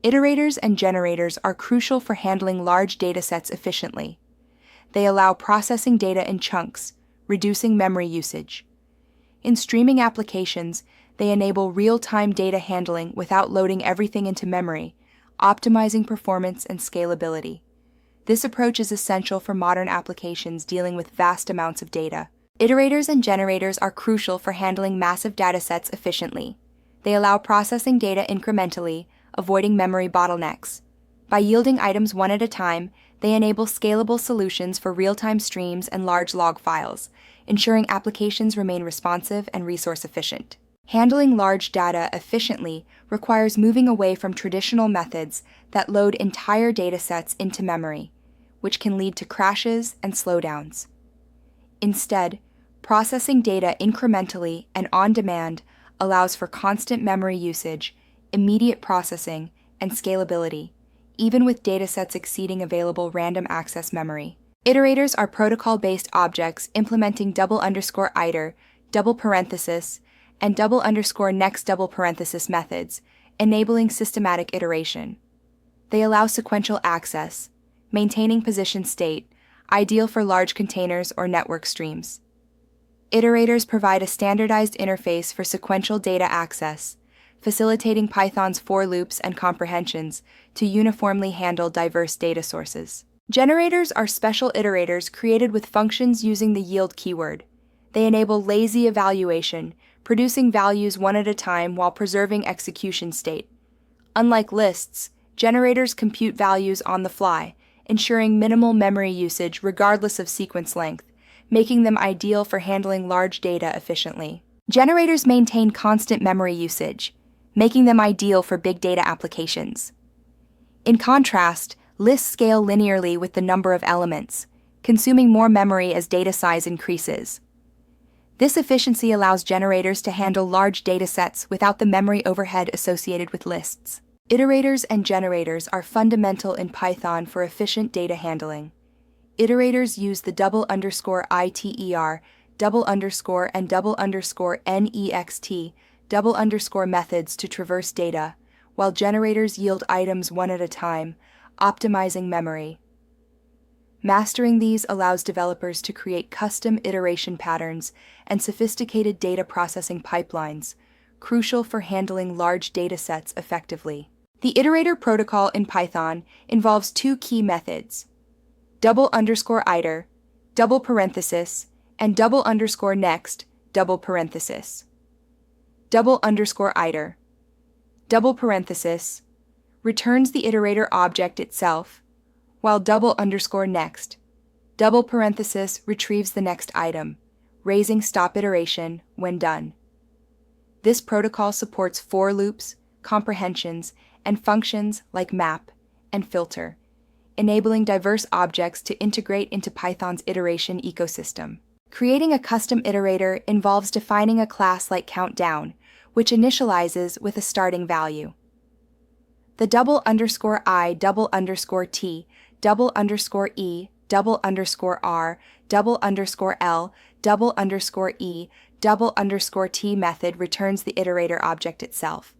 Iterators and generators are crucial for handling large datasets efficiently. They allow processing data in chunks, reducing memory usage. In streaming applications, they enable real-time data handling without loading everything into memory, optimizing performance and scalability. This approach is essential for modern applications dealing with vast amounts of data. Iterators and generators are crucial for handling massive datasets efficiently. They allow processing data incrementally, avoiding memory bottlenecks. By yielding items one at a time, they enable scalable solutions for real-time streams and large log files, ensuring applications remain responsive and resource efficient. Handling large data efficiently requires moving away from traditional methods that load entire datasets into memory, which can lead to crashes and slowdowns. Instead, processing data incrementally and on demand allows for constant memory usage, immediate processing, and scalability, even with datasets exceeding available random access memory. Iterators are protocol-based objects implementing iter, double parenthesis, and next double parenthesis methods, enabling systematic iteration. They allow sequential access, maintaining position state, ideal for large containers or network streams. Iterators provide a standardized interface for sequential data access, facilitating Python's for loops and comprehensions to uniformly handle diverse data sources. Generators are special iterators created with functions using the yield keyword. They enable lazy evaluation, producing values one at a time while preserving execution state. Unlike lists, generators compute values on the fly, ensuring minimal memory usage regardless of sequence length, making them ideal for handling large data efficiently. Generators maintain constant memory usage, making them ideal for big data applications. In contrast, lists scale linearly with the number of elements, consuming more memory as data size increases. This efficiency allows generators to handle large datasets without the memory overhead associated with lists. Iterators and generators are fundamental in Python for efficient data handling. Iterators use the iter, and next methods to traverse data, while generators yield items one at a time, optimizing memory. Mastering these allows developers to create custom iteration patterns and sophisticated data processing pipelines, crucial for handling large datasets effectively. The iterator protocol in Python involves two key methods: iter, double parenthesis, and next, double parenthesis. Iter, double parenthesis, returns the iterator object itself, while next, double parenthesis retrieves the next item, raising stop iteration when done. This protocol supports for loops, comprehensions, and functions like map and filter, enabling diverse objects to integrate into Python's iteration ecosystem. Creating a custom iterator involves defining a class like countdown, which initializes with a starting value. The _i, _t, _e, _r, _e, _t method returns the iterator object itself,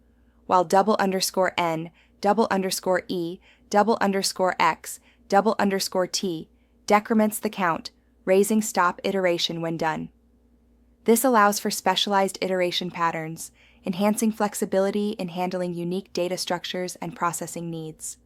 while _n, _e, _x, _t decrements the count, raising stop iteration when done. This allows for specialized iteration patterns, enhancing flexibility in handling unique data structures and processing needs.